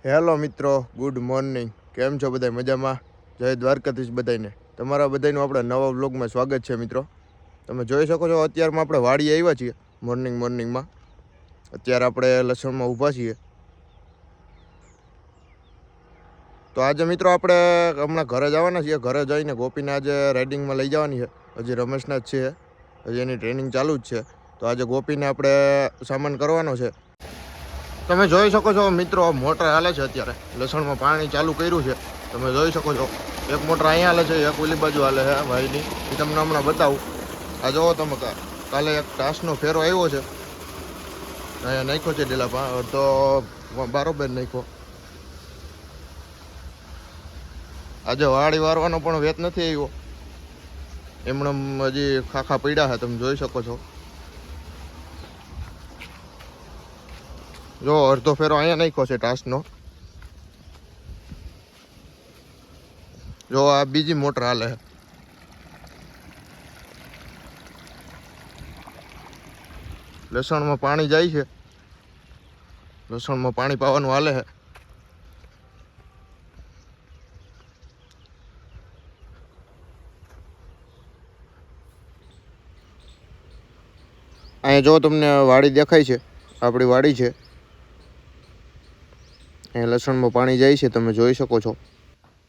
Hello મિત્રો, good morning. કેમ છો બધા? મજામાં? જય દ્વારકાધીશ બધાને. તમારા બધાનું આપણા નવા વ્લોગમાં સ્વાગત છે મિત્રો. તમે જોઈ શકો છો અત્યારમાં આપણે વાડીએ આવ્યા છીએ મોર્નિંગમાં. અત્યારે આપણે લસણમાં ઊભા છીએ. તો આજે મિત્રો આપણે હમણાં ઘરે જવાના છીએ. ઘરે જઈને ગોપીને આજે રાઇડિંગમાં લઈ જવાની છે. હજી રમેશના જ છે, હજી એની ટ્રેનિંગ ચાલુ જ છે. તો આજે ગોપીને આપણે સામાન કરવાનો છે. તમે જોઈ શકો છો મિત્રો, મોટર હાલે છે અત્યારે. લસણમાં પાણી ચાલુ કર્યું છે. તમે જોઈ શકો છો એક મોટર અહીંયા હાલે છે, એક ઓલી બાજુ હાલે છે ભાઈની. એ તમને હમણાં બતાવું. આ જોવો તમે, કાલે એક ટાસનો ફેરો આવ્યો છે, અહીંયા નાખ્યો છે ઢીલા તો બારોબર નાખ્યો. આજે વાડી વારવાનો પણ વેત નથી આવ્યો, એમણે હજી ખાખા પડ્યા છે. તમે જોઈ શકો છો. જો અડધો ફેરો અહીંયા નાખ્યો છે ટાસનો. જો આ બીજી મોટર હાલે છે. લસણમાં પાણી જાય છે, લસણમાં પાણી પાવાનું હાલે છે. અહીંયા જો તમને વાડી દેખાય છે, આપણી વાડી છે. અહીંયા લસણમાં પાણી જાય છે, તમે જોઈ શકો છો.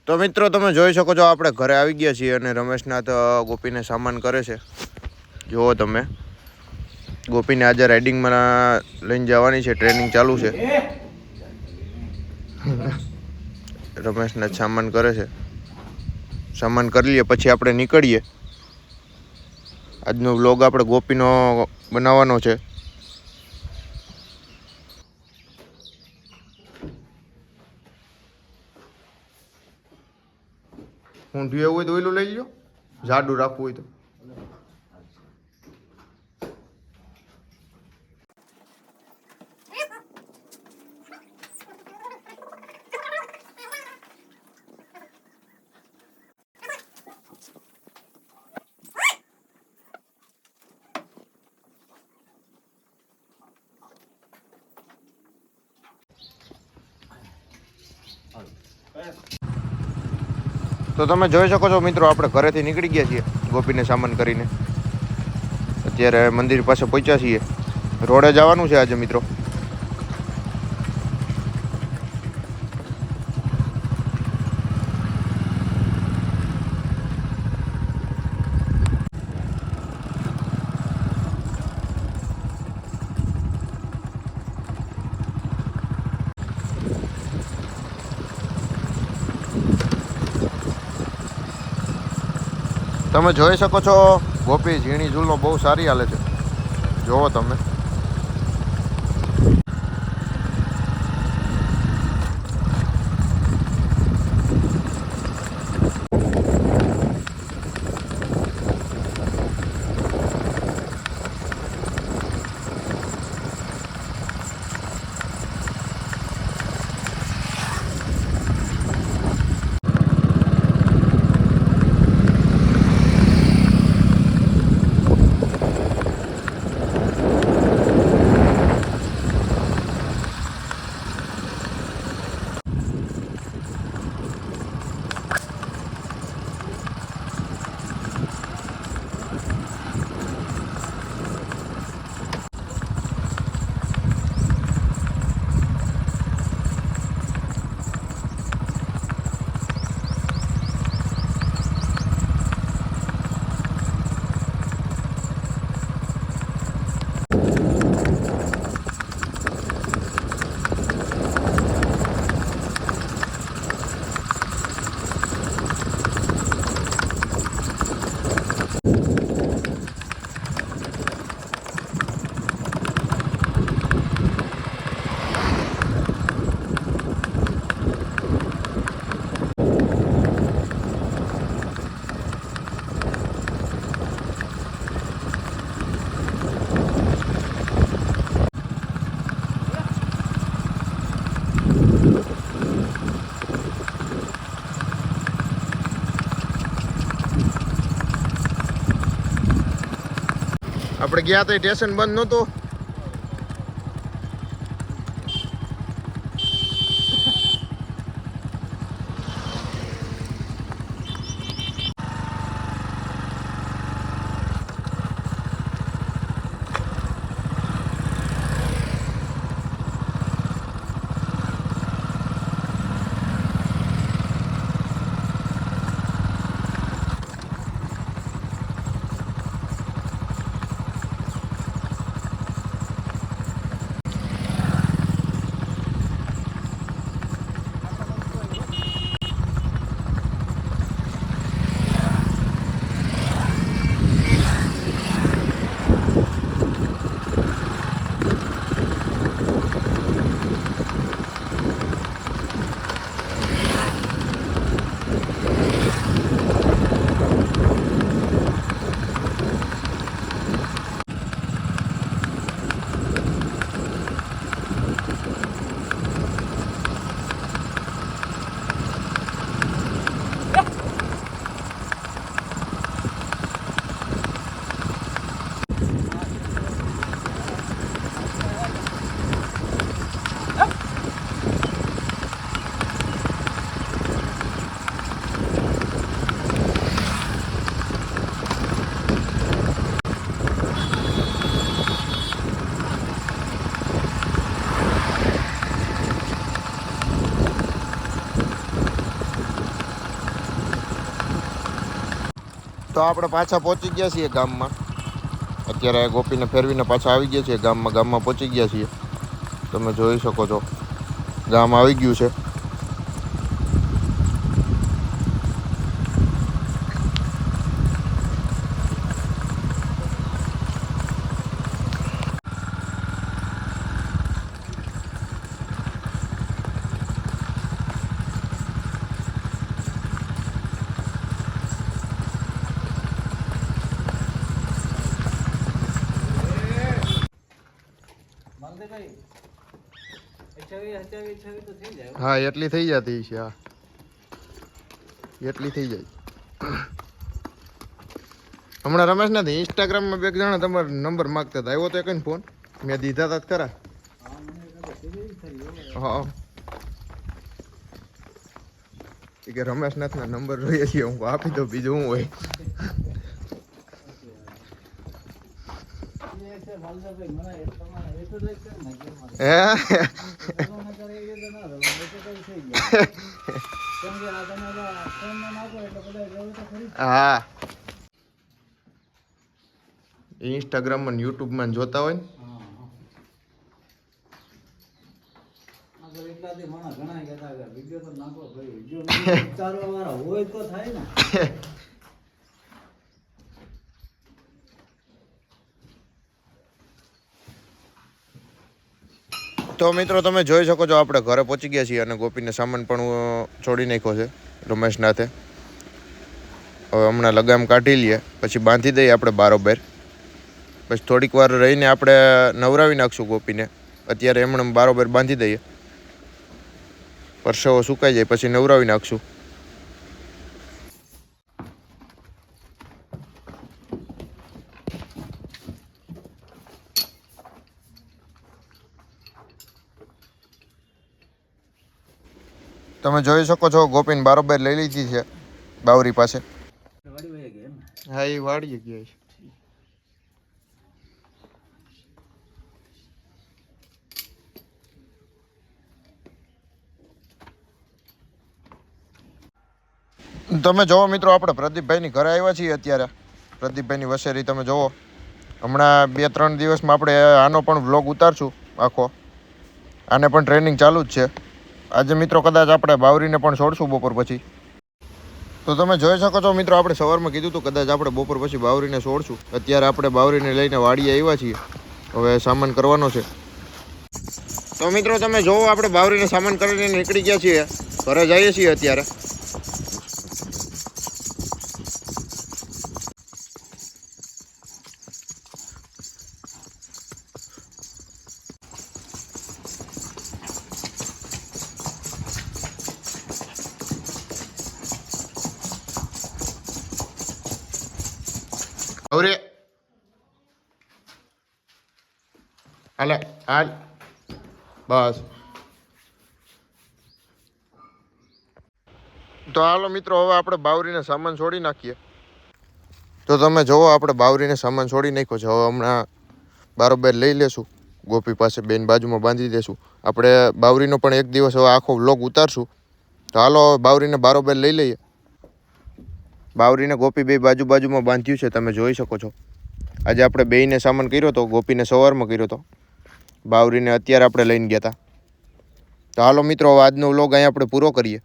તો મિત્રો તમે જોઈ શકો છો આપણે ઘરે આવી ગયા છીએ અને રમેશનાથ ગોપીને સામાન કરે છે. જુઓ તમે, ગોપીને આજે રાઇડિંગમાં લઈને જવાની છે, ટ્રેનિંગ ચાલુ છે. રમેશનાથ સામાન કરે છે. સામાન કરી લઈએ પછી આપણે નીકળીએ. આજનો વ્લોગ આપણે ગોપીનો બનાવવાનો છે. હું ઢીયું હોય તો ઓઈલું લઈ લો, જાડું રાખવું હોય તો. તો તમે જોઈ શકો છો મિત્રો, આપણે ઘરેથી નીકળી ગયા છીએ ગોપીને સામાન કરીને. અત્યારે મંદિર પાસે પહોંચ્યા છીએ. રોડે જવાનું છે આજે મિત્રો. તમે જોઈ શકો છો ગોપી ઝીણી ઝૂલનો બહુ સારી હાલે છે. જોવો તમે. આપણે ગયા તો સ્ટેશન બંધ નહોતું. તો આપણે પાછા પહોંચી ગયા છીએ ગામમાં. અત્યારે ગોપીને ફેરવીને પાછા આવી ગયા છીએ ગામમાં પહોંચી ગયા છીએ. તમે જોઈ શકો છો ગામ આવી ગયું છે. હા એટલી થઈ જતી છે. હા એટલી થઈ જાય. હમણાં રમેશ નથી ઇન્સ્ટાગ્રામમાં બે જણા તમારો નંબર માગતા હતા. આવ્યો તો કઈ ફોન મેં દીધા હતા ખરા. હા કે રમેશનાથ ના નંબર જોઈએ છીએ હું આપી દઉં બીજું શું હોય. હા ઇન્સ્ટાગ્રામમાં યુટ્યુબમાં જોતા હોય ને તો મિત્રો તમે જોઈ શકો છો આપણે ઘરે પહોંચી ગયા છીએ અને ગોપીને સામાન પણ છોડી નાખ્યો છે રમેશનાથે. હવે હમણાં લગામ કાઢી લઈએ પછી બાંધી દઈએ આપણે બારોબાર. પછી થોડીક વાર રહીને આપણે નવરાવી નાખશું ગોપીને. અત્યારે એમણે બારોબાર બાંધી દઈએ. પરસેવો સુકાઈ જાય પછી નવરાવી નાખશું. તમે જોઈ શકો છો ગોપીને બારોબાર લઈ લીધી છે બાવરી પાસે. હા એ વાળી ગયા છે. તમે જોવો મિત્રો આપણે પ્રદીપભાઈની ઘરે આવ્યા છીએ અત્યારે. પ્રદીપભાઈની વસેરી તમે જોવો. હમણાં 2-3 દિવસમાં આપણે આનો પણ વ્લોગ ઉતારશું આખો. આને પણ ટ્રેનિંગ ચાલુ જ છે. આજે મિત્રો કદાચ આપણે બાવરીને પણ છોડશું બપોર પછી. તો તમે જોઈ શકો છો મિત્રો આપણે સવારમાં કીધું હતું કદાચ આપણે બપોર પછી બાવરીને છોડશું. અત્યારે આપણે બાવરીને લઈને વાડીએ આવ્યા છીએ. હવે સામાન કરવાનો છે. તો મિત્રો તમે જોવો આપણે બાવરીને સામાન કરીને નીકળી ગયા છીએ. ઘરે જઈએ છીએ અત્યારે. અરે હાલે હાલ બસ. તો હાલો મિત્રો હવે આપણે બાવરીને સામાન છોડી નાખીએ. તો તમે જોવો આપણે બાવરીને સામાન છોડી નાખ્યો છે. હવે હમણાં બારોબાર લઈ લેશું. ગોપી પાસે બેન બાજુમાં બાંધી દેશું. આપણે બાવરીનો પણ એક દિવસ હવે આખો વ્લોગ ઉતારશું. તો હાલો હવે બાવરીને બારોબાર લઈ લઈએ. બાવરીને ગોપી બે બાજુમાં બાંધ્યું છે તમે જોઈ શકો છો. આજે આપણે બેયને સામાન કર્યો હતો. ગોપીને સવારમાં કર્યો હતો. બાવરીને અત્યારે આપણે લઈને ગયા હતા. તો હાલો મિત્રો હવે આજનો વ્લોગ અહીંયા આપણે પૂરો કરીએ.